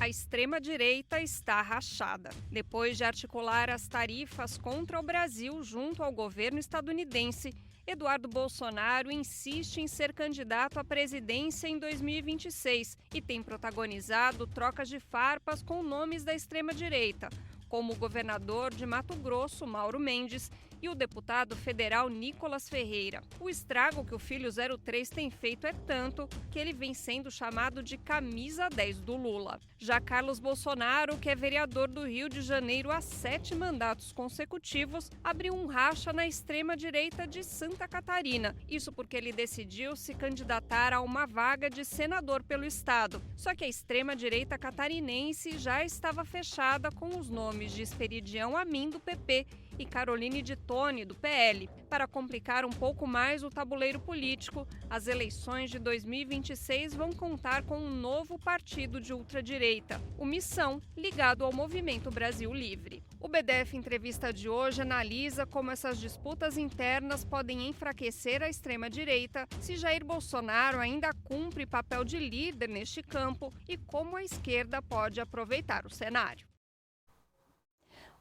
A extrema-direita está rachada. Depois de articular as tarifas contra o Brasil junto ao governo estadunidense, Eduardo Bolsonaro insiste em ser candidato à presidência em 2026 e tem protagonizado trocas de farpas com nomes da extrema-direita, como o governador de Mato Grosso, Mauro Mendes, e o deputado federal Nicolas Ferreira. O estrago que o filho 03 tem feito é tanto que ele vem sendo chamado de camisa 10 do Lula. Já Carlos Bolsonaro, que é vereador do Rio de Janeiro há 7 mandatos consecutivos, abriu um racha na extrema-direita de Santa Catarina. Isso porque ele decidiu se candidatar a uma vaga de senador pelo estado. Só que a extrema-direita catarinense já estava fechada com os nomes de Esperidião Amin, do PP, e Caroline de Tone, do PL. Para complicar um pouco mais o tabuleiro político, as eleições de 2026 vão contar com um novo partido de ultradireita, o Missão, ligado ao Movimento Brasil Livre. O BDF Entrevista de hoje analisa como essas disputas internas podem enfraquecer a extrema-direita, se Jair Bolsonaro ainda cumpre papel de líder neste campo e como a esquerda pode aproveitar o cenário.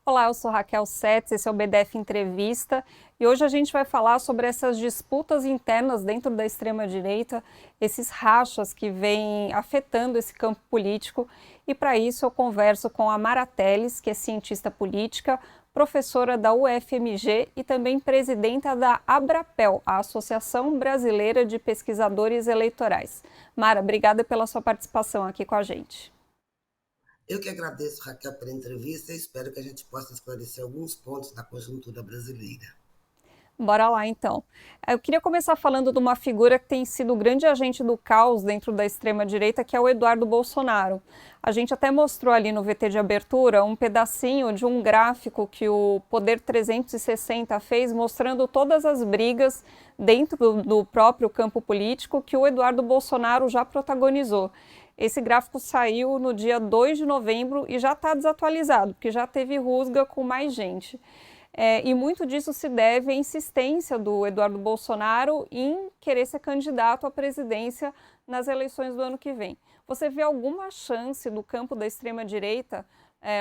Olá, eu sou Raquel Setz, esse é o BDF Entrevista e hoje a gente vai falar sobre essas disputas internas dentro da extrema-direita, esses rachas que vêm afetando esse campo político, e para isso eu converso com a Mara Teles, que é cientista política, professora da UFMG e também presidenta da Abrapel, a Associação Brasileira de Pesquisadores Eleitorais. Mara, obrigada pela sua participação aqui com a gente. Eu que agradeço, Raquel, pela entrevista e espero que a gente possa esclarecer alguns pontos da conjuntura brasileira. Bora lá, então. Eu queria começar falando de uma figura que tem sido o grande agente do caos dentro da extrema-direita, que é o Eduardo Bolsonaro. A gente até mostrou ali no VT de abertura um pedacinho de um gráfico que o Poder 360 fez, mostrando todas as brigas dentro do próprio campo político que o Eduardo Bolsonaro já protagonizou. Esse gráfico saiu no dia 2 de novembro e já está desatualizado, porque já teve rusga com mais gente. E muito disso se deve à insistência do Eduardo Bolsonaro em querer ser candidato à presidência nas eleições do ano que vem. Você vê alguma chance do campo da extrema-direita,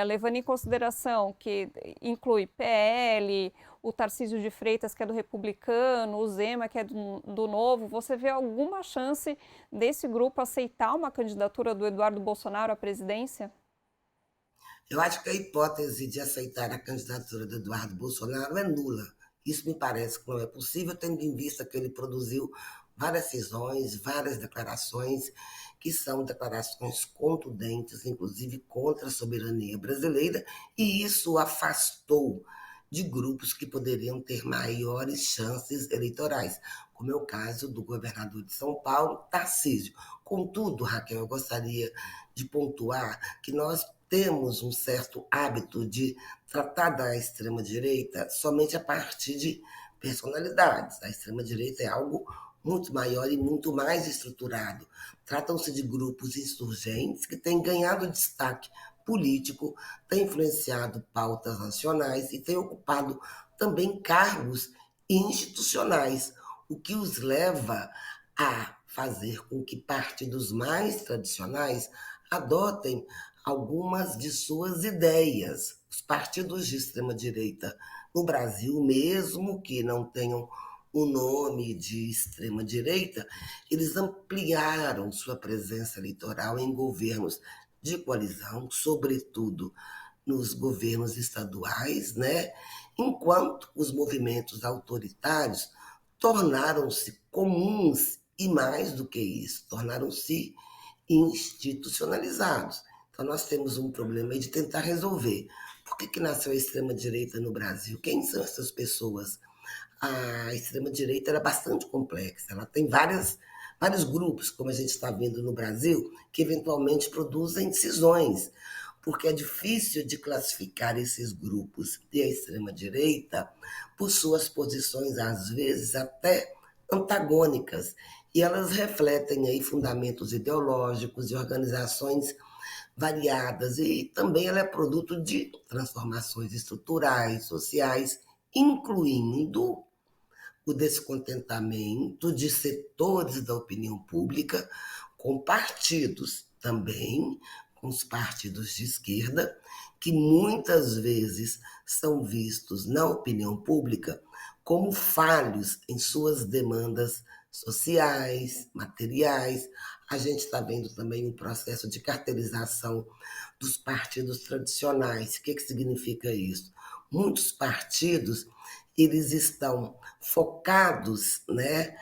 levando em consideração que inclui PL, o Tarcísio de Freitas, que é do Republicano, o Zema, que é do Novo, você vê alguma chance desse grupo aceitar uma candidatura do Eduardo Bolsonaro à presidência? Eu acho que a hipótese de aceitar a candidatura do Eduardo Bolsonaro é nula. Isso me parece que não é possível, tendo em vista que ele produziu várias cisões, várias declarações, que são declarações contundentes, inclusive contra a soberania brasileira, e isso o afastou de grupos que poderiam ter maiores chances eleitorais, como é o caso do governador de São Paulo, Tarcísio. Contudo, Raquel, eu gostaria de pontuar que nós temos um certo hábito de tratar da extrema-direita somente a partir de personalidades. A extrema-direita é algo muito maior e muito mais estruturado. Tratam-se de grupos insurgentes que têm ganhado destaque político, têm influenciado pautas nacionais e têm ocupado também cargos institucionais, o que os leva a fazer com que partidos mais tradicionais adotem algumas de suas ideias. Os partidos de extrema-direita no Brasil, mesmo que não tenham o nome de extrema-direita, eles ampliaram sua presença eleitoral em governos de coalizão, sobretudo nos governos estaduais, né? Enquanto os movimentos autoritários tornaram-se comuns e, mais do que isso, tornaram-se institucionalizados. Então, nós temos um problema aí de tentar resolver. Por que nasceu a extrema-direita no Brasil? Quem são essas pessoas? A extrema-direita era bastante complexa, ela tem vários grupos, como a gente está vendo no Brasil, que eventualmente produzem cisões, porque é difícil de classificar esses grupos e a extrema-direita por suas posições, às vezes, até antagônicas, e elas refletem aí fundamentos ideológicos e organizações variadas, e também ela é produto de transformações estruturais, sociais, incluindo o descontentamento de setores da opinião pública com partidos, também com os partidos de esquerda, que muitas vezes são vistos na opinião pública como falhos em suas demandas sociais, materiais. A gente está vendo também um processo de cartelização dos partidos tradicionais. O que significa isso? Muitos partidos eles estão focados, né,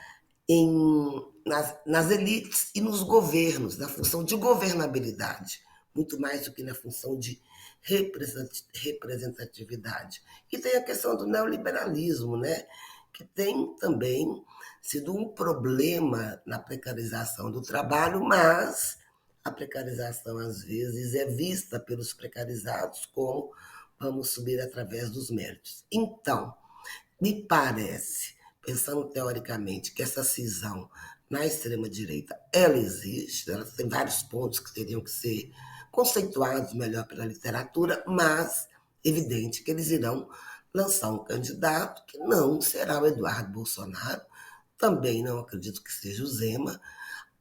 nas elites e nos governos, na função de governabilidade, muito mais do que na função de representatividade. E tem a questão do neoliberalismo, né, que tem também sido um problema na precarização do trabalho, mas a precarização, às vezes, é vista pelos precarizados como vamos subir através dos méritos. Então, me parece, pensando teoricamente, que essa cisão na extrema-direita, ela existe, ela tem vários pontos que teriam que ser conceituados melhor pela literatura, mas evidente que eles irão lançar um candidato que não será o Eduardo Bolsonaro, também não acredito que seja o Zema.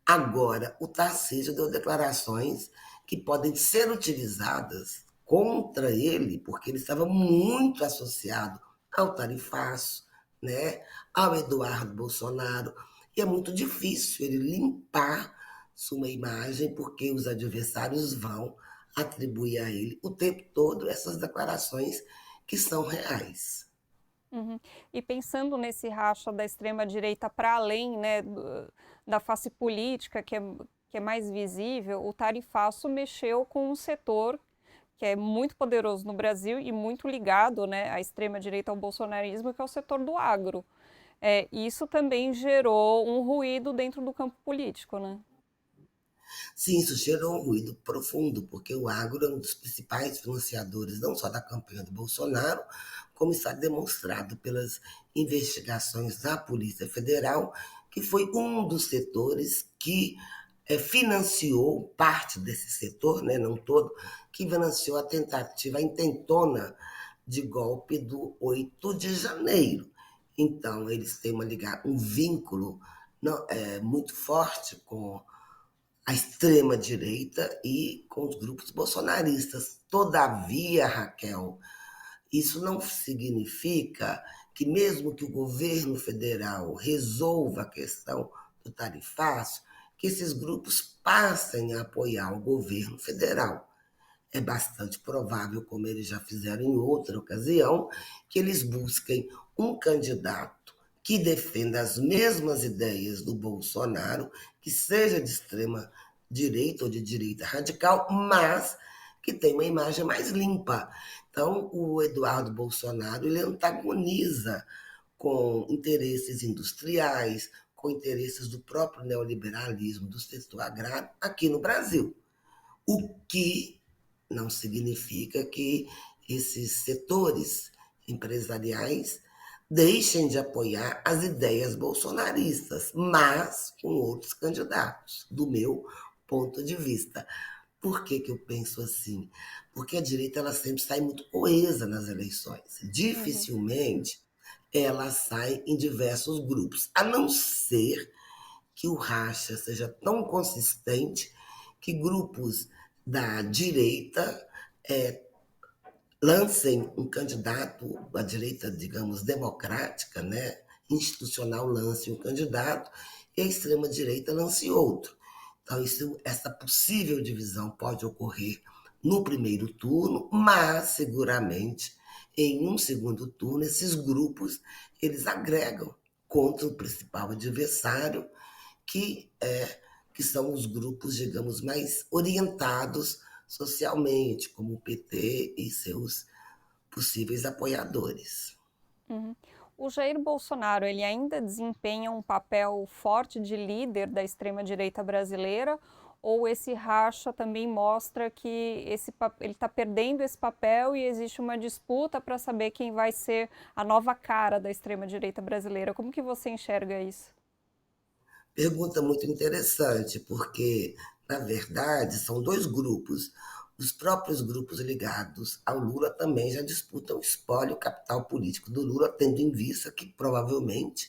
Agora, o Tarcísio deu declarações que podem ser utilizadas contra ele, porque ele estava muito associado ao tarifaço, né, ao Eduardo Bolsonaro, e é muito difícil ele limpar sua imagem, porque os adversários vão atribuir a ele o tempo todo essas declarações que são reais. Uhum. E pensando nesse racha da extrema-direita para além, né, da face política, que é mais visível, o tarifaço mexeu com um setor que é muito poderoso no Brasil e muito ligado, né, à extrema-direita, ao bolsonarismo, que é o setor do agro. Isso também gerou um ruído dentro do campo político, né? Sim, isso gerou um ruído profundo, porque o agro é um dos principais financiadores, não só da campanha do Bolsonaro, como está demonstrado pelas investigações da Polícia Federal, que foi um dos setores que financiou parte desse setor, né, não todo, que financiou a tentativa, a intentona de golpe do 8 de janeiro. Então, eles têm um vínculo muito forte com a extrema-direita e com os grupos bolsonaristas. Todavia, Raquel, isso não significa que, mesmo que o governo federal resolva a questão do tarifaço, que esses grupos passem a apoiar o governo federal. É bastante provável, como eles já fizeram em outra ocasião, que eles busquem um candidato que defenda as mesmas ideias do Bolsonaro, que seja de extrema direita ou de direita radical, mas que tenha uma imagem mais limpa. Então, o Eduardo Bolsonaro ele antagoniza com interesses industriais, com interesses do próprio neoliberalismo, do setor agrário, aqui no Brasil. O que não significa que esses setores empresariais deixem de apoiar as ideias bolsonaristas, mas com outros candidatos, do meu ponto de vista. Por que eu penso assim? Porque a direita ela sempre sai muito coesa nas eleições. Uhum. Dificilmente ela sai em diversos grupos, a não ser que o racha seja tão consistente que grupos da direita lancem um candidato, a direita, digamos, democrática, né, institucional, lance um candidato e a extrema-direita lance outro. Então, essa possível divisão pode ocorrer no primeiro turno, mas seguramente em um segundo turno esses grupos eles agregam contra o principal adversário, que são os grupos, digamos, mais orientados socialmente, como o PT e seus possíveis apoiadores. Uhum. O Jair Bolsonaro, ele ainda desempenha um papel forte de líder da extrema-direita brasileira, ou esse racha também mostra que ele está perdendo esse papel e existe uma disputa para saber quem vai ser a nova cara da extrema-direita brasileira? Como que você enxerga isso? Pergunta muito interessante, porque, na verdade, são dois grupos. Os próprios grupos ligados ao Lula também já disputam o espólio capital político do Lula, tendo em vista que provavelmente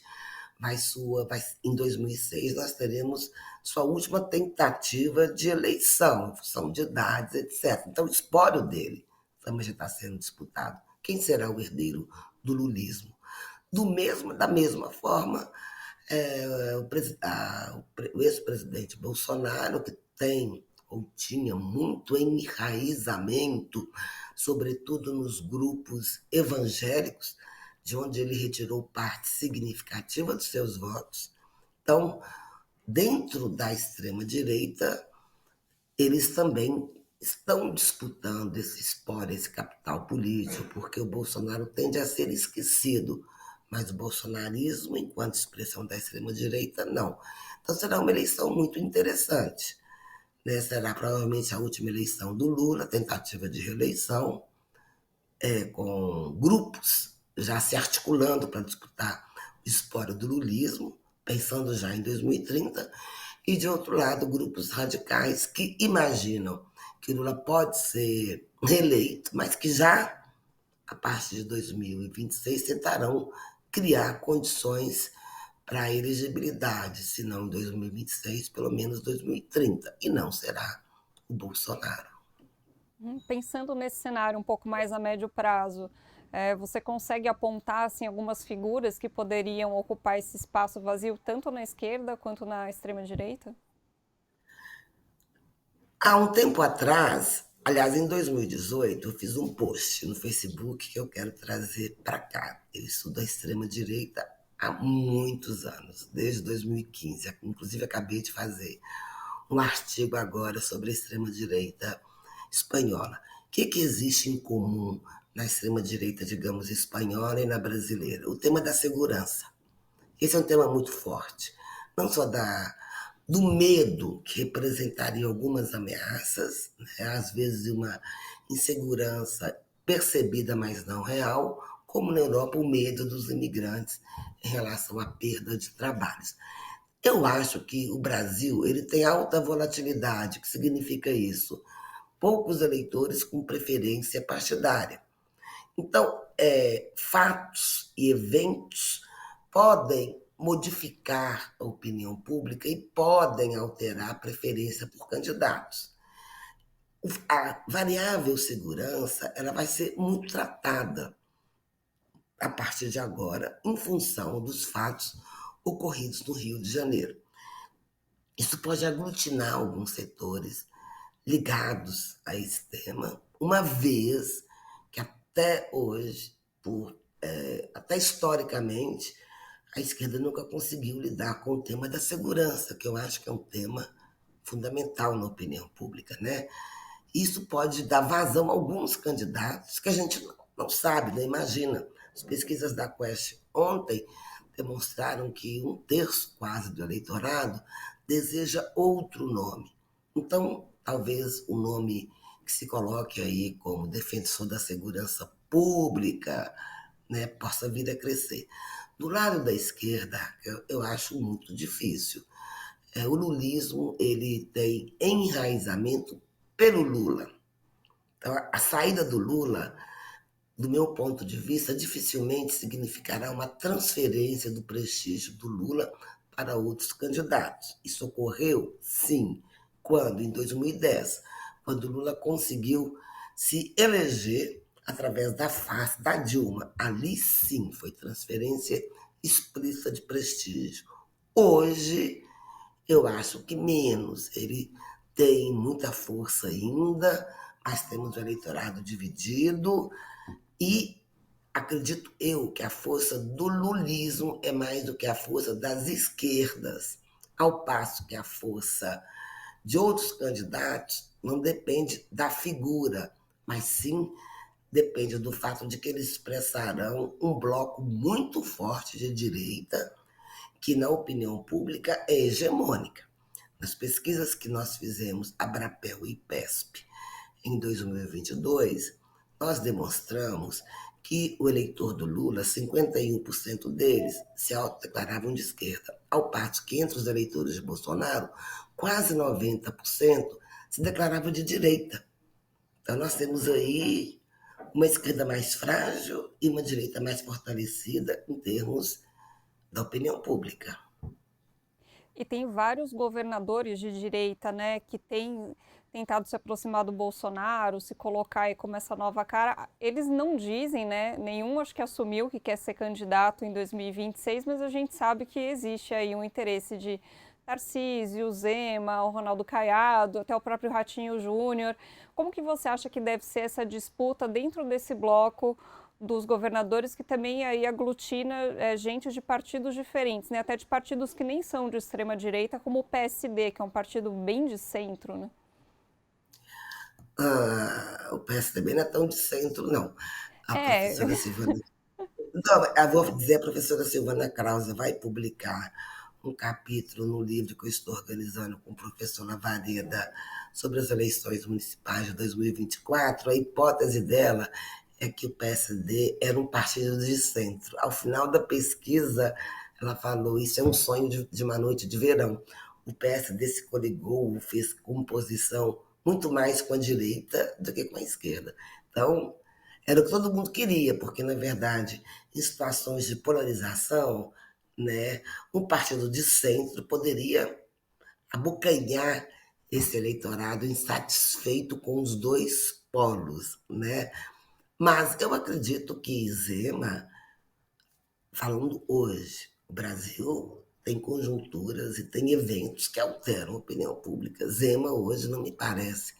em 2006 nós teremos sua última tentativa de eleição, em função de idades, etc. Então, o espólio dele também já está sendo disputado. Quem será o herdeiro do lulismo? Da mesma forma, o ex-presidente Bolsonaro, que tem ou tinha muito enraizamento, sobretudo nos grupos evangélicos, de onde ele retirou parte significativa dos seus votos. Então, dentro da extrema-direita, eles também estão disputando esse espólio, esse capital político, porque o Bolsonaro tende a ser esquecido, mas o bolsonarismo, enquanto expressão da extrema-direita, não. Então, será uma eleição muito interessante. Né? Será provavelmente a última eleição do Lula, tentativa de reeleição, com grupos já se articulando para disputar o espólio do lulismo, pensando já em 2030, e, de outro lado, grupos radicais que imaginam que Lula pode ser reeleito, mas que já, a partir de 2026, tentarão criar condições para a elegibilidade, se não em 2026, pelo menos 2030, e não será o Bolsonaro. Pensando nesse cenário um pouco mais a médio prazo, você consegue apontar assim, algumas figuras que poderiam ocupar esse espaço vazio, tanto na esquerda quanto na extrema-direita? Há um tempo atrás, aliás, em 2018, eu fiz um post no Facebook que eu quero trazer para cá. Eu estudo a extrema-direita há muitos anos, desde 2015. Inclusive, acabei de fazer um artigo agora sobre a extrema-direita espanhola. O que existe em comum na extrema-direita, digamos, espanhola e na brasileira? O tema da segurança. Esse é um tema muito forte. Não só do medo que representaria algumas ameaças, né? Às vezes uma insegurança percebida, mas não real, como na Europa o medo dos imigrantes em relação à perda de trabalhos. Eu acho que o Brasil ele tem alta volatilidade. O que significa isso? Poucos eleitores com preferência partidária. Então, fatos e eventos podem modificar a opinião pública e podem alterar a preferência por candidatos. A variável segurança ela vai ser muito tratada a partir de agora, em função dos fatos ocorridos no Rio de Janeiro. Isso pode aglutinar alguns setores ligados a esse tema, uma vez que até hoje, até historicamente, a esquerda nunca conseguiu lidar com o tema da segurança, que eu acho que é um tema fundamental na opinião pública, né? Isso pode dar vazão a alguns candidatos que a gente não sabe, não imagina. As pesquisas da Quest ontem demonstraram que 1/3 quase do eleitorado deseja outro nome. Então, talvez o nome que se coloque aí como defensor da segurança pública, né, possa vir a crescer. Do lado da esquerda, eu acho muito difícil. O lulismo ele tem enraizamento pelo Lula. Então, a saída do Lula, do meu ponto de vista, dificilmente significará uma transferência do prestígio do Lula para outros candidatos. Isso ocorreu, sim, quando? Em 2010, quando Lula conseguiu se eleger através da face da Dilma. Ali, sim, foi transferência explícita de prestígio. Hoje, eu acho que menos. Ele tem muita força ainda, mas temos o eleitorado dividido e acredito eu que a força do lulismo é mais do que a força das esquerdas, ao passo que a força de outros candidatos não depende da figura, mas sim depende do fato de que eles expressarão um bloco muito forte de direita, que na opinião pública é hegemônica. Nas pesquisas que nós fizemos, Abrapel e IPESP, em 2022, nós demonstramos que o eleitor do Lula, 51% deles se autodeclaravam de esquerda, ao passo que entre os eleitores de Bolsonaro, quase 90% se declaravam de direita. Então nós temos aí uma esquerda mais frágil e uma direita mais fortalecida em termos da opinião pública. E tem vários governadores de direita, né, que têm tentado se aproximar do Bolsonaro, se colocar aí como essa nova cara. Eles não dizem, né, nenhum acho que assumiu que quer ser candidato em 2026, mas a gente sabe que existe aí um interesse de Tarcísio, Zema, o Ronaldo Caiado, até o próprio Ratinho Júnior. Como que você acha que deve ser essa disputa dentro desse bloco dos governadores, que também aí aglutina gente de partidos diferentes, né? Até de partidos que nem são de extrema direita, como o PSD, que é um partido bem de centro, né? O PSDB não é tão de centro, não. A É, professora Silvana. Então, eu vou dizer, a professora Silvana Krause vai publicar um capítulo no livro que eu estou organizando com o professor Lavareda sobre as eleições municipais de 2024. A hipótese dela é que o PSD era um partido de centro. Ao final da pesquisa, ela falou: isso é um sonho de uma noite de verão. O PSD se coligou, fez composição muito mais com a direita do que com a esquerda. Então, era o que todo mundo queria, porque, na verdade, em situações de polarização, né, um partido de centro poderia abocanhar esse eleitorado insatisfeito com os dois polos, né? Mas eu acredito que Zema, falando hoje, o Brasil tem conjunturas e tem eventos que alteram a opinião pública. Zema hoje não me parece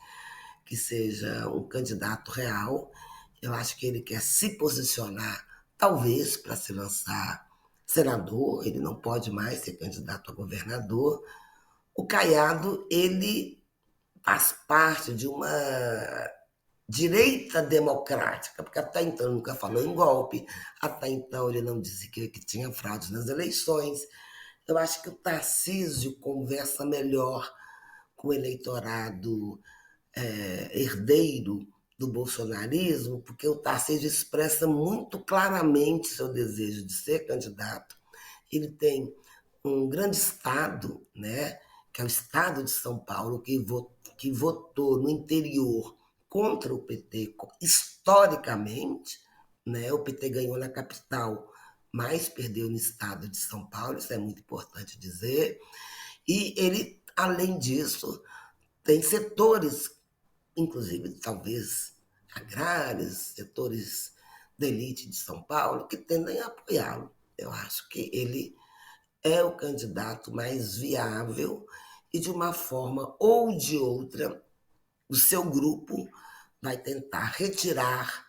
que seja um candidato real. Eu acho que ele quer se posicionar, talvez, para se lançar senador. Ele não pode mais ser candidato a governador. O Caiado, ele faz parte de uma direita democrática, porque até então ele nunca falou em golpe, até então ele não disse que tinha fraude nas eleições. Eu acho que o Tarcísio conversa melhor com o eleitorado herdeiro do bolsonarismo, porque o Tarcísio expressa muito claramente seu desejo de ser candidato. Ele tem um grande estado, né, que é o estado de São Paulo, que votou no interior contra o PT historicamente, né? O PT ganhou na capital, mas perdeu no estado de São Paulo, isso é muito importante dizer. E ele, além disso, tem setores, inclusive talvez agrários, setores da elite de São Paulo, que tendem a apoiá-lo. Eu acho que ele é o candidato mais viável e, de uma forma ou de outra, o seu grupo vai tentar retirar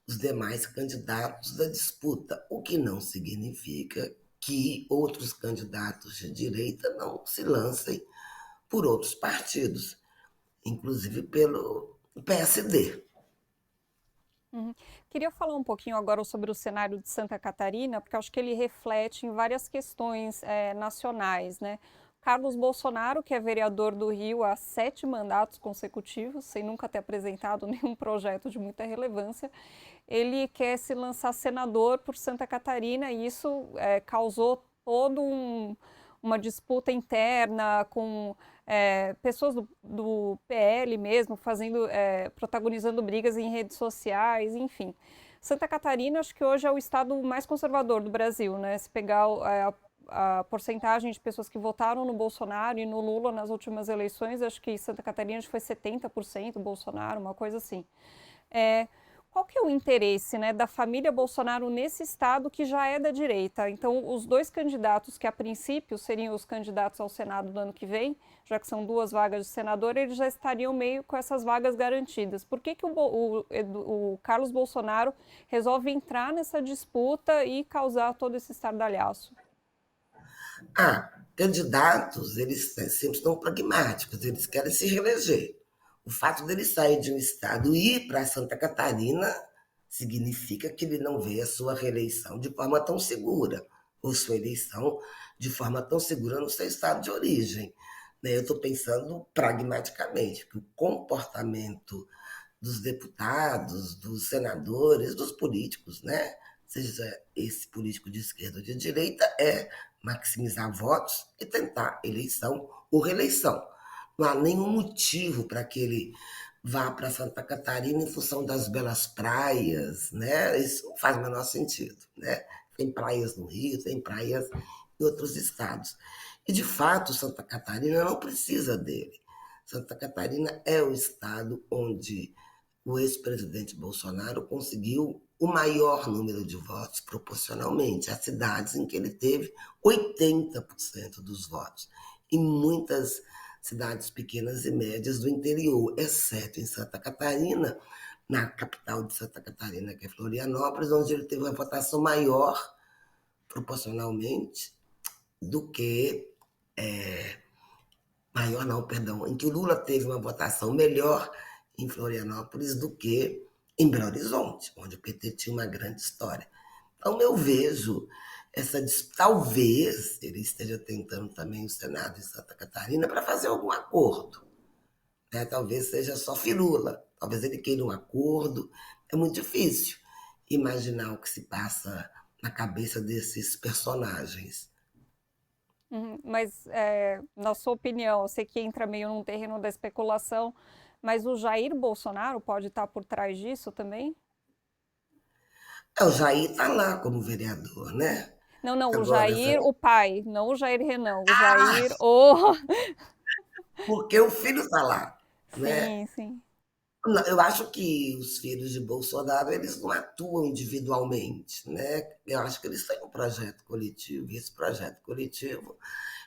os demais candidatos da disputa, o que não significa que outros candidatos de direita não se lancem por outros partidos, inclusive pelo PSD. Uhum. Queria falar um pouquinho agora sobre o cenário de Santa Catarina, porque acho que ele reflete em várias questões nacionais, né? Carlos Bolsonaro, que é vereador do Rio há 7 mandatos consecutivos, sem nunca ter apresentado nenhum projeto de muita relevância, ele quer se lançar senador por Santa Catarina e isso causou todo uma disputa interna com pessoas do PL mesmo, protagonizando brigas em redes sociais, enfim. Santa Catarina, acho que hoje é o estado mais conservador do Brasil, né? Se pegar a porcentagem de pessoas que votaram no Bolsonaro e no Lula nas últimas eleições, acho que Santa Catarina foi 70% Bolsonaro, uma coisa assim. Qual que é o interesse, né, da família Bolsonaro nesse estado que já é da direita? Então, os dois candidatos que a princípio seriam os candidatos ao Senado do ano que vem, já que são 2 vagas de senador, eles já estariam meio com essas vagas garantidas. Por que o Carlos Bolsonaro resolve entrar nessa disputa e causar todo esse estardalhaço? Candidatos, eles sempre estão pragmáticos, eles querem se reeleger. O fato dele sair de um estado e ir para Santa Catarina significa que ele não vê a sua reeleição de forma tão segura, ou sua eleição de forma tão segura no seu estado de origem. Eu estou pensando pragmaticamente, que o comportamento dos deputados, dos senadores, dos políticos, né? Seja esse político de esquerda ou de direita, é maximizar votos e tentar eleição ou reeleição. Não há nenhum motivo para que ele vá para Santa Catarina em função das belas praias, né? Isso não faz o menor sentido, né? Tem praias no Rio, tem praias em outros estados. E, de fato, Santa Catarina não precisa dele. Santa Catarina é o estado onde o ex-presidente Bolsonaro conseguiu o maior número de votos proporcionalmente. Há cidades em que ele teve 80% dos votos. Em muitas cidades pequenas e médias do interior, exceto em Santa Catarina, na capital de Santa Catarina, que é Florianópolis, onde ele teve uma votação maior proporcionalmente do que maior não, perdão, em que o Lula teve uma votação melhor em Florianópolis do que em Belo Horizonte, onde o PT tinha uma grande história. Então eu vejo talvez ele esteja tentando também o Senado em Santa Catarina para fazer algum acordo, né? Talvez seja só firula, talvez ele queira um acordo. É muito difícil imaginar o que se passa na cabeça desses personagens. Mas, na sua opinião, eu sei que entra meio num terreno da especulação, mas o Jair Bolsonaro pode estar por trás disso também? O Jair está lá como vereador, né? Não, não, o Agora, Jair, o pai, não o Jair Renan, o ah, Jair, o... porque o filho está lá, né? Sim, sim. Não, eu acho que os filhos de Bolsonaro, eles não atuam individualmente, né? Eu acho que eles têm um projeto coletivo, e esse projeto coletivo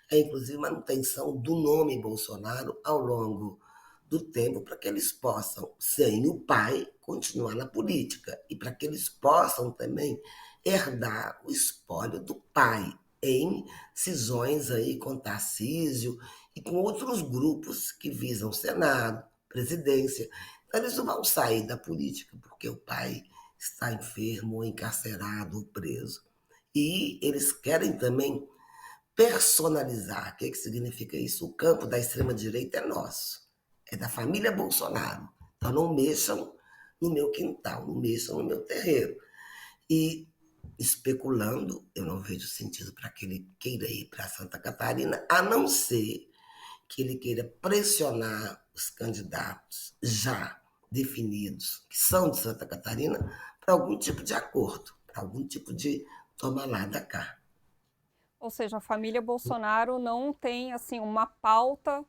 é, inclusive, manutenção do nome Bolsonaro ao longo do tempo, para que eles possam, sem o pai, continuar na política, e para que eles possam também herdar o espólio do pai em cisões aí com Tarcísio e com outros grupos que visam Senado, presidência. Então, eles não vão sair da política porque o pai está enfermo, ou encarcerado, ou preso. E eles querem também personalizar. O que significa isso? O campo da extrema-direita é nosso, é da família Bolsonaro. Então não mexam no meu quintal, não mexam no meu terreiro. E especulando, eu não vejo sentido para que ele queira ir para Santa Catarina, a não ser que ele queira pressionar os candidatos já definidos, que são de Santa Catarina, para algum tipo de acordo, para algum tipo de toma lá da cá. Ou seja, a família Bolsonaro não tem, assim, uma pauta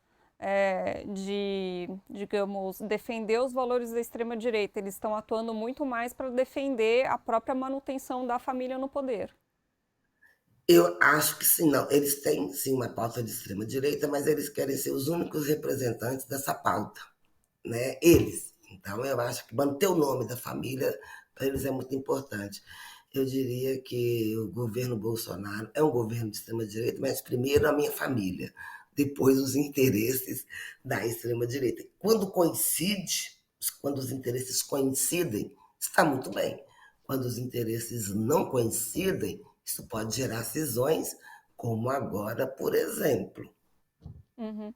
de, digamos, defender os valores da extrema-direita. Eles estão atuando muito mais para defender a própria manutenção da família no poder. Eu acho que sim, não. Eles têm sim uma pauta de extrema direita, mas eles querem ser os únicos representantes dessa pauta, né? Eles. Então eu acho que manter o nome da família para eles é muito importante. Eu diria que o governo Bolsonaro é um governo de extrema direita, mas primeiro a minha família, depois os interesses da extrema direita. Quando os interesses coincidem, está muito bem. Quando os interesses não coincidem, isso pode gerar cisões, como agora, por exemplo. Uhum.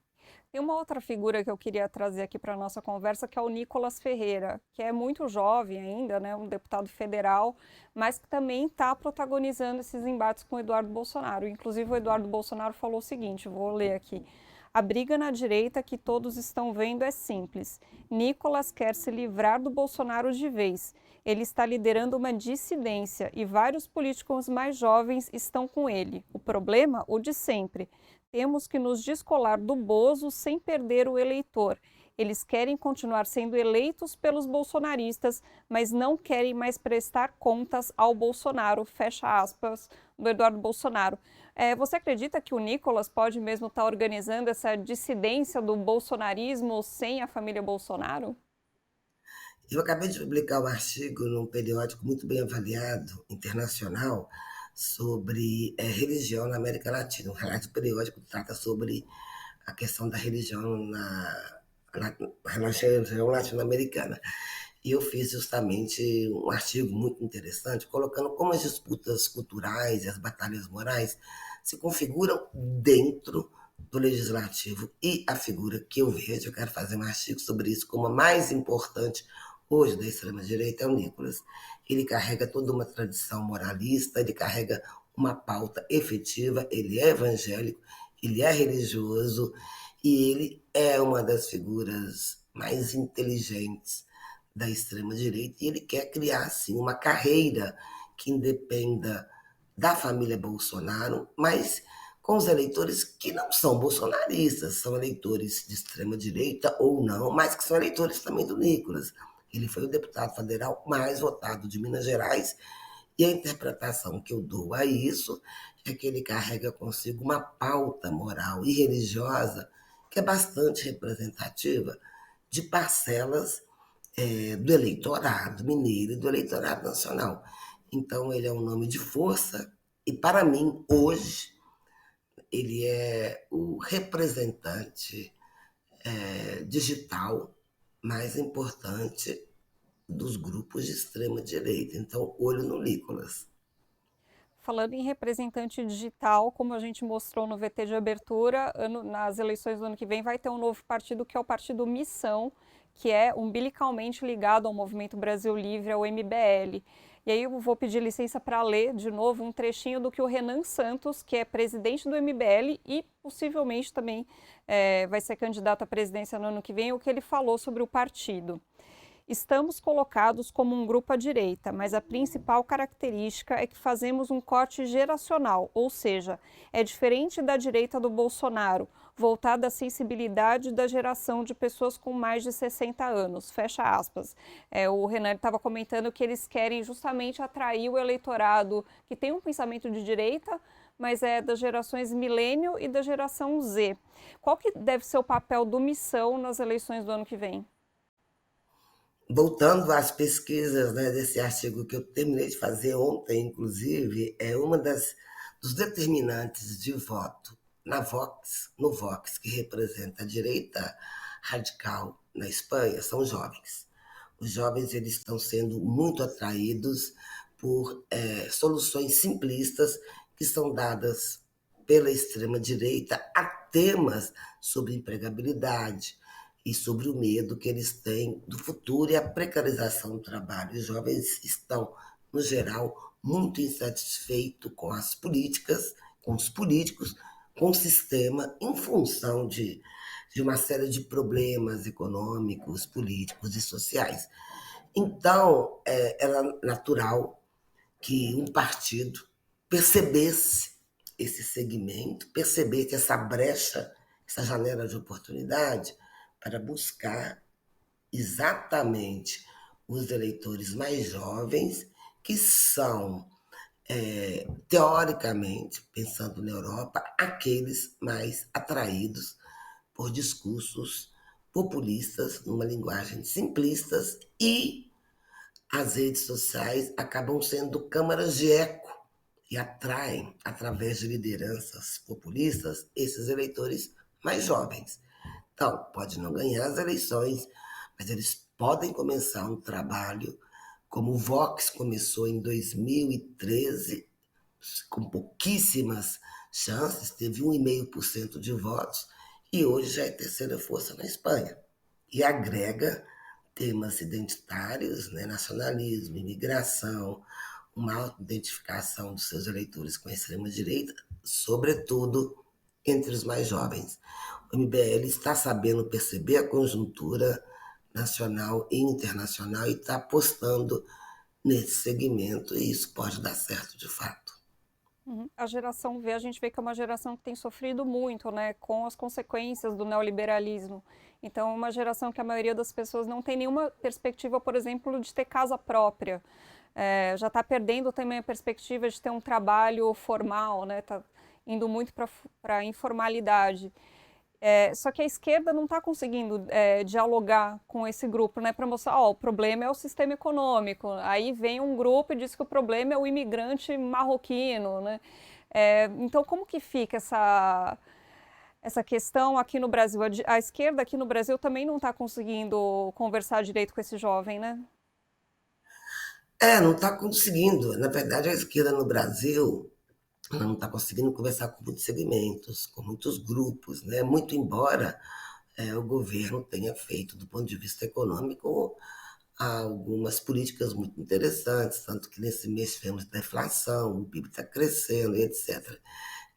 Tem uma outra figura que eu queria trazer aqui para a nossa conversa, que é o Nicolas Ferreira, que é muito jovem ainda, né, um deputado federal, mas que também está protagonizando esses embates com o Eduardo Bolsonaro. Inclusive, o Eduardo Bolsonaro falou o seguinte, vou ler aqui. A briga na direita que todos estão vendo é simples. Nicolas quer se livrar do Bolsonaro de vez. Ele está liderando uma dissidência e vários políticos mais jovens estão com ele. O problema, o de sempre. Temos que nos descolar do Bozo sem perder o eleitor. Eles querem continuar sendo eleitos pelos bolsonaristas, mas não querem mais prestar contas ao Bolsonaro, fecha aspas, do Eduardo Bolsonaro. Você acredita que o Nicolas pode mesmo estar organizando essa dissidência do bolsonarismo sem a família Bolsonaro? Eu acabei de publicar um artigo num periódico muito bem avaliado, internacional, sobre religião na América Latina. O periódico trata sobre a questão da religião na região latino-americana. E eu fiz justamente um artigo muito interessante, colocando como as disputas culturais e as batalhas morais se configuram dentro do legislativo e a figura que eu vejo, eu quero fazer um artigo sobre isso, como a mais importante hoje da extrema-direita é o Nicolas. Ele carrega toda uma tradição moralista, ele carrega uma pauta efetiva, ele é evangélico, ele é religioso e ele é uma das figuras mais inteligentes da extrema-direita e ele quer criar, assim, uma carreira que independa da família Bolsonaro, mas com os eleitores que não são bolsonaristas, são eleitores de extrema-direita ou não, mas que são eleitores também do Nicolas. Ele foi o deputado federal mais votado de Minas Gerais, e a interpretação que eu dou a isso é que ele carrega consigo uma pauta moral e religiosa que é bastante representativa de parcelas do eleitorado mineiro e do eleitorado nacional. Então, ele é um nome de força e, para mim, hoje, ele é o representante digital mais importante dos grupos de extrema-direita. Então, olho no Nicolas. Falando em representante digital, como a gente mostrou no VT de abertura, nas eleições do ano que vem vai ter um novo partido, que é o Partido Missão, que é umbilicalmente ligado ao Movimento Brasil Livre, ao MBL. E aí eu vou pedir licença para ler de novo um trechinho do que o Renan Santos, que é presidente do MBL e possivelmente também vai ser candidato à presidência no ano que vem, o que ele falou sobre o partido. Estamos colocados como um grupo à direita, mas a principal característica é que fazemos um corte geracional, ou seja, é diferente da direita do Bolsonaro, voltada à sensibilidade da geração de pessoas com mais de 60 anos, fecha aspas. O Renan estava comentando que eles querem justamente atrair o eleitorado que tem um pensamento de direita, mas é das gerações milênio e da geração Z. Qual que deve ser o papel do Missão nas eleições do ano que vem? Voltando às pesquisas, né, desse artigo que eu terminei de fazer ontem, inclusive, é uma dos determinantes de voto no Vox, que representa a direita radical na Espanha, são os jovens. Os jovens eles estão sendo muito atraídos por soluções simplistas que são dadas pela extrema-direita a temas sobre empregabilidade, e sobre o medo que eles têm do futuro e a precarização do trabalho. Os jovens estão, no geral, muito insatisfeitos com as políticas, com os políticos, com o sistema, em função de uma série de problemas econômicos, políticos e sociais. Então, era natural que um partido percebesse esse segmento, percebesse essa brecha, essa janela de oportunidade, para buscar exatamente os eleitores mais jovens, que são, teoricamente, pensando na Europa, aqueles mais atraídos por discursos populistas, numa linguagem simplistas, e as redes sociais acabam sendo câmaras de eco e atraem, através de lideranças populistas, esses eleitores mais jovens. Então, pode não ganhar as eleições, mas eles podem começar um trabalho como o Vox começou em 2013, com pouquíssimas chances, teve 1,5% de votos, e hoje já é terceira força na Espanha. E agrega temas identitários, né, nacionalismo, imigração, uma autoidentificação dos seus eleitores com a extrema-direita, sobretudo entre os mais jovens. O MBL está sabendo perceber a conjuntura nacional e internacional e está apostando nesse segmento, e isso pode dar certo de fato. A geração V, a gente vê que é uma geração que tem sofrido muito, né, com as consequências do neoliberalismo. Então, é uma geração que a maioria das pessoas não tem nenhuma perspectiva, por exemplo, de ter casa própria. Já está perdendo também a perspectiva de ter um trabalho formal, né, está indo muito para a informalidade. Só que a esquerda não está conseguindo dialogar com esse grupo, né, para mostrar, o problema é o sistema econômico. Aí vem um grupo e diz que o problema é o imigrante marroquino, né? Então, como que fica essa questão aqui no Brasil? A esquerda aqui no Brasil também não está conseguindo conversar direito com esse jovem, né? Não está conseguindo. Na verdade, a esquerda no Brasil não está conseguindo conversar com muitos segmentos, com muitos grupos, né? Muito embora o governo tenha feito, do ponto de vista econômico, algumas políticas muito interessantes, tanto que nesse mês tivemos deflação, o PIB está crescendo, etc.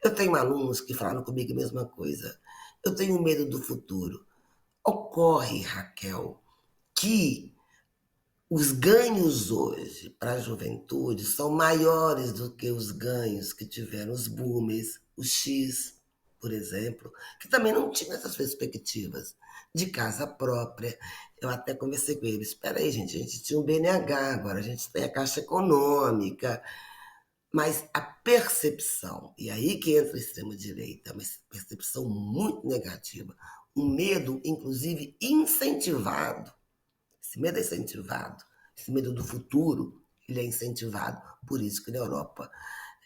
Eu tenho alunos que falaram comigo a mesma coisa. Eu tenho medo do futuro. Ocorre, Raquel, que os ganhos hoje para a juventude são maiores do que os ganhos que tiveram os boomers, o X, por exemplo, que também não tinha essas perspectivas de casa própria. Eu até conversei com eles, espera aí, gente, a gente tinha um BNH, agora a gente tem a Caixa Econômica, mas a percepção, e aí que entra a extrema-direita, uma percepção muito negativa, um medo, inclusive, incentivado. Esse medo é incentivado, esse medo do futuro, ele é incentivado. Por isso que na Europa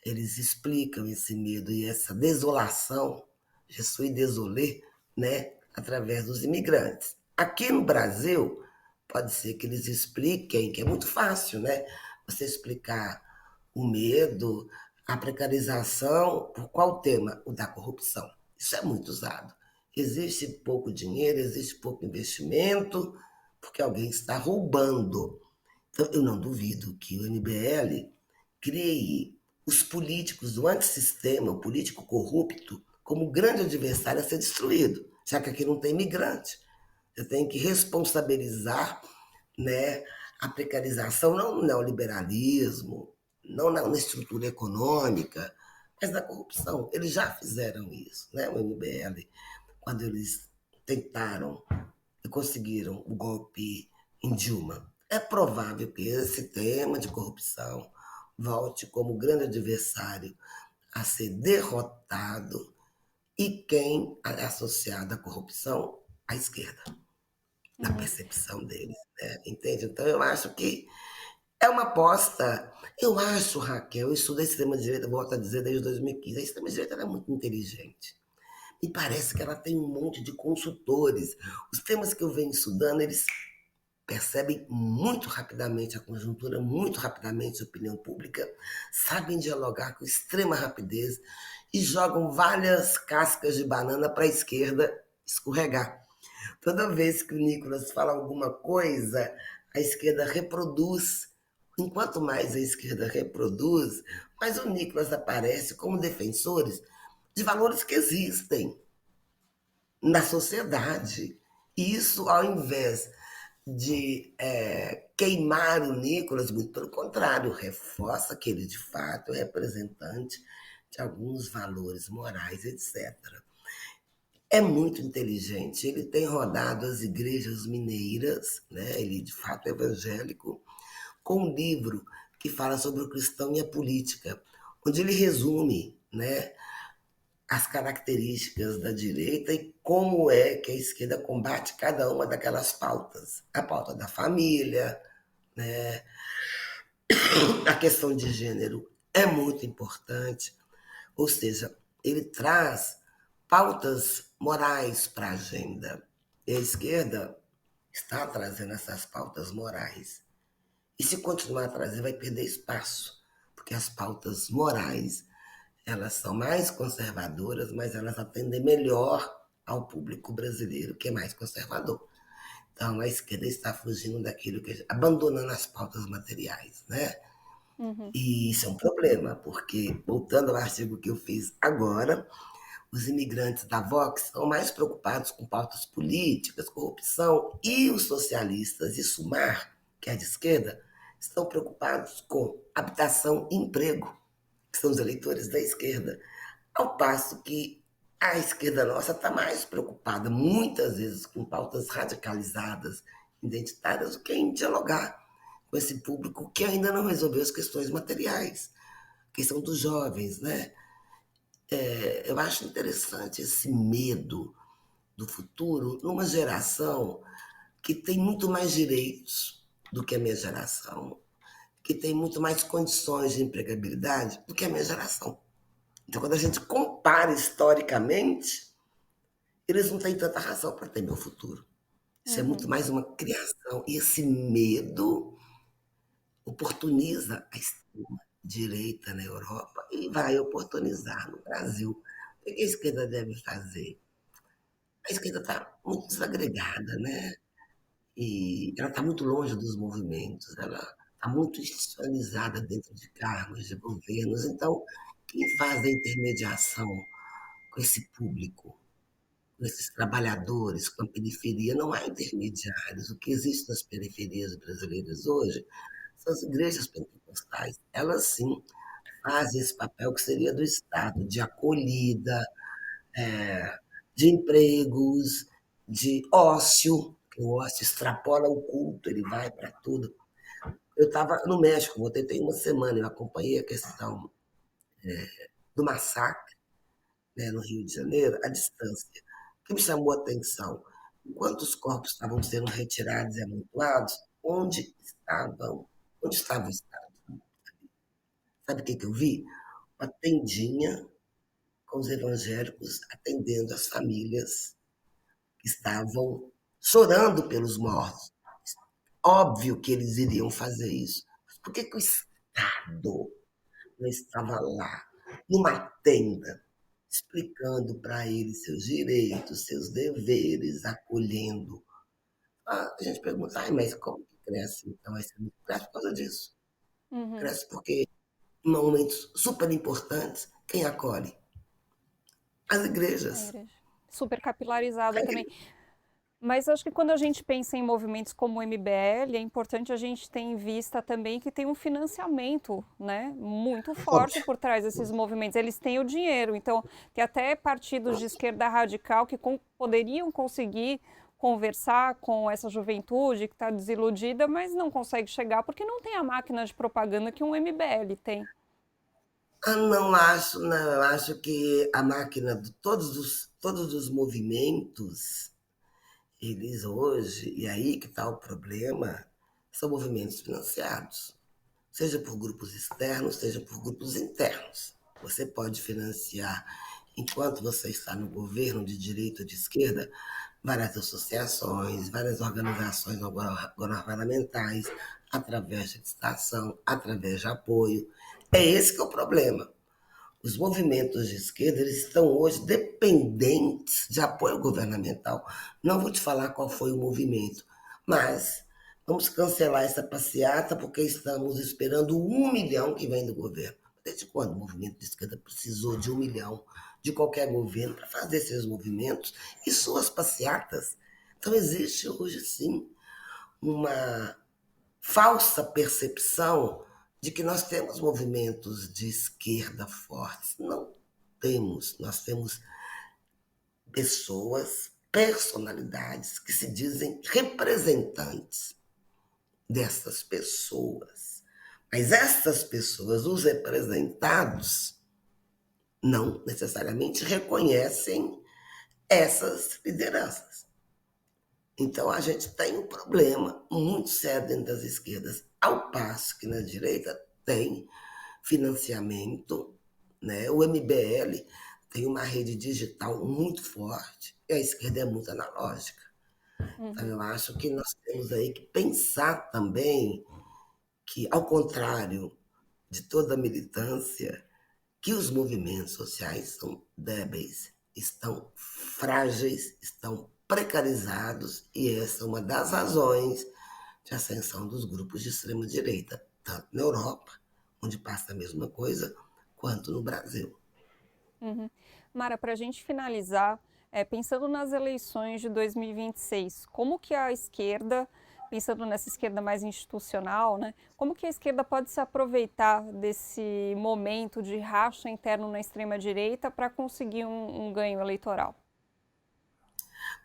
eles explicam esse medo e essa desolação, je suis désolé, né, através dos imigrantes. Aqui no Brasil, pode ser que eles expliquem, que é muito fácil, né? Você explicar o medo, a precarização, por qual tema? O da corrupção. Isso é muito usado. Existe pouco dinheiro, existe pouco investimento, porque alguém está roubando. Então, eu não duvido que o MBL crie os políticos do antissistema, o político corrupto, como grande adversário a ser destruído, já que aqui não tem imigrante. Você tem que responsabilizar, né, a precarização, não no neoliberalismo, não na estrutura econômica, mas na corrupção. Eles já fizeram isso, né, o MBL, quando eles tentaram e conseguiram o golpe em Dilma. É provável que esse tema de corrupção volte como grande adversário a ser derrotado e quem é associado à corrupção? A esquerda, na Uhum. percepção deles, né? Entende? Então eu acho que é uma aposta. Eu acho, Raquel, eu estudo a extrema-direita, volto a dizer, desde 2015. A extrema-direita é muito inteligente. Me parece que ela tem um monte de consultores. Os temas que eu venho estudando, eles percebem muito rapidamente a conjuntura, muito rapidamente a opinião pública, sabem dialogar com extrema rapidez e jogam várias cascas de banana para a esquerda escorregar. Toda vez que o Nicolas fala alguma coisa, a esquerda reproduz. Enquanto mais a esquerda reproduz, mais o Nicolas aparece como defensores de valores que existem na sociedade. E isso, ao invés de queimar o Nicolas, muito pelo contrário, reforça que ele de fato é representante de alguns valores morais, etc. É muito inteligente, ele tem rodado as igrejas mineiras, né? Ele de fato é evangélico, com um livro que fala sobre o cristão e a política, onde ele resume, né, as características da direita e como é que a esquerda combate cada uma daquelas pautas. A pauta da família, né? A questão de gênero é muito importante, ou seja, ele traz pautas morais para a agenda. E a esquerda está trazendo essas pautas morais. E se continuar a trazer, vai perder espaço, porque as pautas morais elas são mais conservadoras, mas elas atendem melhor ao público brasileiro, que é mais conservador. Então, a esquerda está fugindo daquilo que abandonando as pautas materiais, né? Uhum. E isso é um problema, porque, voltando ao artigo que eu fiz agora, os imigrantes da Vox são mais preocupados com pautas políticas, corrupção, e os socialistas e Sumar, que é de esquerda, estão preocupados com habitação e emprego, que são os eleitores da esquerda. Ao passo que a esquerda nossa está mais preocupada, muitas vezes, com pautas radicalizadas, identitárias, do que em dialogar com esse público que ainda não resolveu as questões materiais, a questão dos jovens, né? Eu acho interessante esse medo do futuro numa geração que tem muito mais direitos do que a minha geração, que tem muito mais condições de empregabilidade do que a minha geração. Então, quando a gente compara historicamente, eles não têm tanta razão para ter meu futuro. Isso é Uhum. muito mais uma criação. E esse medo oportuniza a extrema-direita na Europa e vai oportunizar no Brasil. O que a esquerda deve fazer? A esquerda está muito desagregada, né? E ela está muito longe dos movimentos, ela está muito institucionalizada dentro de cargos de governos. Então, quem faz a intermediação com esse público? com esses trabalhadores, com a periferia, não há intermediários. O que existe nas periferias brasileiras hoje são as igrejas pentecostais. Elas sim fazem esse papel que seria do Estado, de acolhida, de empregos, de ócio, que o ócio extrapola o culto, ele vai para tudo. Eu estava no México, voltei tem uma semana, eu acompanhei a questão do massacre, né, no Rio de Janeiro, à distância. O que me chamou a atenção, enquanto os corpos estavam sendo retirados e amontoados, onde estava o Estado? Sabe o que, que eu vi? Uma tendinha com os evangélicos atendendo as famílias que estavam chorando pelos mortos. Óbvio que eles iriam fazer isso. Mas por que, que o Estado não estava lá, numa tenda, explicando para eles seus direitos, seus deveres, acolhendo? A gente pergunta, ai, mas como que cresce então esse grupo? Cresce por causa disso. Uhum. Cresce porque, em momentos super importantes, quem acolhe? As A igrejas. igreja. Super capilarizado A também. igreja. Mas acho que quando a gente pensa em movimentos como o MBL, é importante a gente ter em vista também que tem um financiamento, né, muito forte Óbvio. por trás desses movimentos. Eles têm o dinheiro, então tem até partidos de esquerda radical que poderiam conseguir conversar com essa juventude que está desiludida, mas não consegue chegar porque não tem a máquina de propaganda que um MBL tem. Ah, não acho, não. Eu acho que a máquina de todos os movimentos, eles hoje, e aí que está o problema, são movimentos financiados, seja por grupos externos, seja por grupos internos. Você pode financiar, enquanto você está no governo de direita ou de esquerda, várias associações, várias organizações governamentais, através de licitação, através de apoio. É esse que é o problema. Os movimentos de esquerda eles estão hoje dependentes de apoio governamental. Não vou te falar qual foi o movimento, mas vamos cancelar essa passeata porque estamos esperando 1 milhão que vem do governo. Desde quando o movimento de esquerda precisou de 1 milhão de qualquer governo para fazer seus movimentos e suas passeatas? Então existe hoje sim uma falsa percepção de que nós temos movimentos de esquerda fortes. Não temos. Nós temos pessoas, personalidades que se dizem representantes dessas pessoas. Mas essas pessoas, os representados, não necessariamente reconhecem essas lideranças. Então a gente tem um problema muito sério dentro das esquerdas, ao passo que na direita tem financiamento, né? O MBL tem uma rede digital muito forte e a esquerda é muito analógica. Então Uhum. eu acho que nós temos aí que pensar também que, ao contrário de toda a militância, que os movimentos sociais são débeis, estão frágeis, estão precarizados, e essa é uma das razões de ascensão dos grupos de extrema-direita, tanto na Europa, onde passa a mesma coisa, quanto no Brasil. Uhum. Mara, para a gente finalizar, pensando nas eleições de 2026, como que a esquerda, pensando nessa esquerda mais institucional, né, como que a esquerda pode se aproveitar desse momento de racha interno na extrema-direita para conseguir um ganho eleitoral?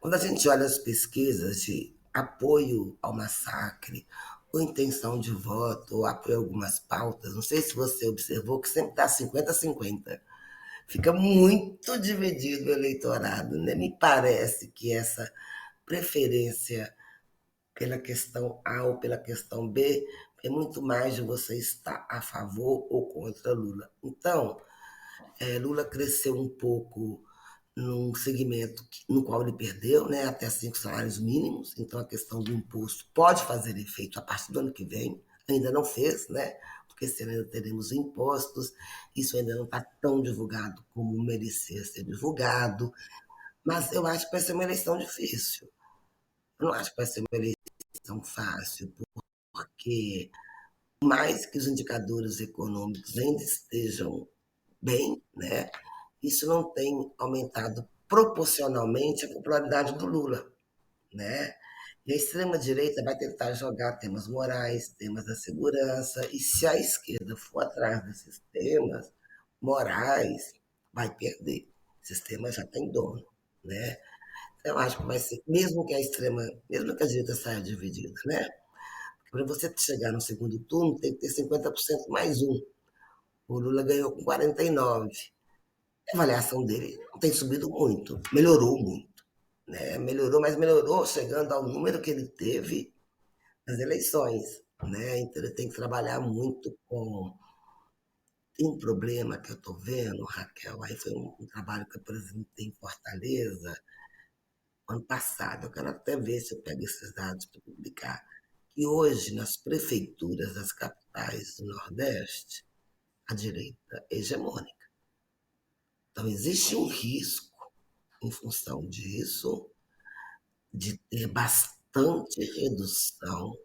Quando a gente olha as pesquisas de apoio ao massacre, ou intenção de voto, ou apoio a algumas pautas, não sei se você observou que sempre está 50-50. Fica muito dividido o eleitorado, né? Me parece que essa preferência pela questão A ou pela questão B é muito mais de você estar a favor ou contra Lula. Então, Lula cresceu um pouco num segmento no qual ele perdeu, né, até 5 salários mínimos, então a questão do imposto pode fazer efeito a partir do ano que vem, ainda não fez, né, porque esse ano ainda teremos impostos, isso ainda não está tão divulgado como merecia ser divulgado, mas eu acho que vai ser uma eleição difícil. Eu não acho que vai ser uma eleição fácil, porque mais que os indicadores econômicos ainda estejam bem, né, isso não tem aumentado proporcionalmente à popularidade do Lula, né? E a extrema-direita vai tentar jogar temas morais, temas da segurança, e se a esquerda for atrás desses temas morais, vai perder. O sistema já tem dono, né? Eu acho que vai ser, mesmo que a direita saia dividida, né? Para você chegar no segundo turno, tem que ter 50% mais um. O Lula ganhou com 49. A avaliação dele não tem subido muito, melhorou muito. Né? Melhorou, mas melhorou chegando ao número que ele teve nas eleições. Né? Então ele tem que trabalhar muito com. Tem um problema que eu estou vendo, Raquel, aí foi um trabalho que eu apresentei em Fortaleza ano passado. Eu quero até ver se eu pego esses dados para publicar. Que hoje, nas prefeituras das capitais do Nordeste, a direita é hegemônica. Então, existe um risco, em função disso, de ter bastante redução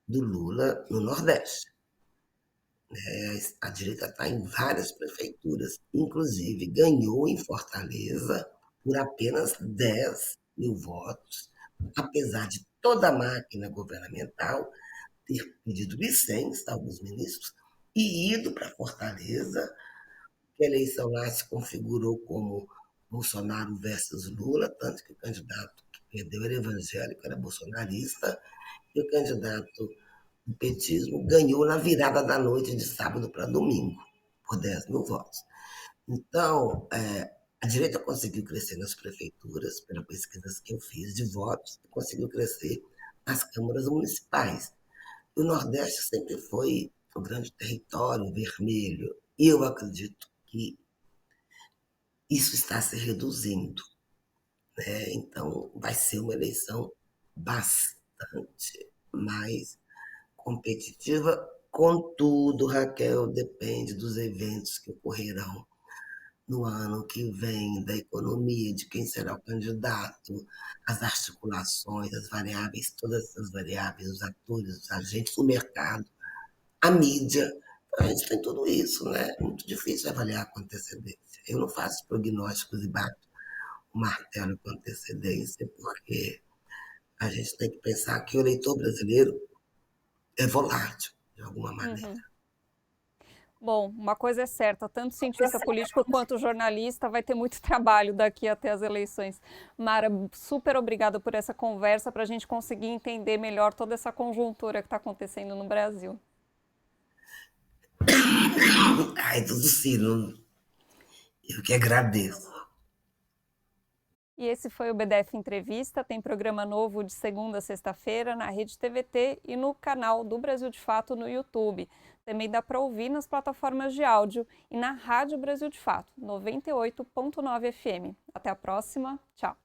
do Lula no Nordeste. A direita está em várias prefeituras, inclusive ganhou em Fortaleza por apenas 10 mil votos, apesar de toda a máquina governamental ter pedido licença a alguns ministros e ido para Fortaleza, que a eleição lá se configurou como Bolsonaro versus Lula, tanto que o candidato que perdeu era evangélico, era bolsonarista, e o candidato do petismo ganhou na virada da noite de sábado para domingo, por 10 mil votos. Então, a direita conseguiu crescer nas prefeituras, pelas pesquisas que eu fiz de votos, e conseguiu crescer nas câmaras municipais. O Nordeste sempre foi o grande território vermelho, e eu acredito que isso está se reduzindo. Né? Então, vai ser uma eleição bastante mais competitiva, contudo, Raquel, depende dos eventos que ocorrerão no ano que vem, da economia, de quem será o candidato, as articulações, as variáveis, todas essas variáveis, os atores, os agentes, o mercado, a mídia. A gente tem tudo isso, né? É muito difícil avaliar com antecedência. Eu não faço prognósticos e bato o martelo com antecedência, porque a gente tem que pensar que o eleitor brasileiro é volátil, de alguma maneira. Uhum. Bom, uma coisa é certa, tanto cientista político quanto jornalista vai ter muito trabalho daqui até as eleições. Mara, super obrigada por essa conversa, para a gente conseguir entender melhor toda essa conjuntura que está acontecendo no Brasil. Ai, tudo Ciro, eu que agradeço. E esse foi o BDF Entrevista, tem programa novo de segunda a sexta-feira na Rede TVT e no canal do Brasil de Fato no YouTube. Também dá para ouvir nas plataformas de áudio e na Rádio Brasil de Fato, 98.9 FM. Até a próxima, tchau!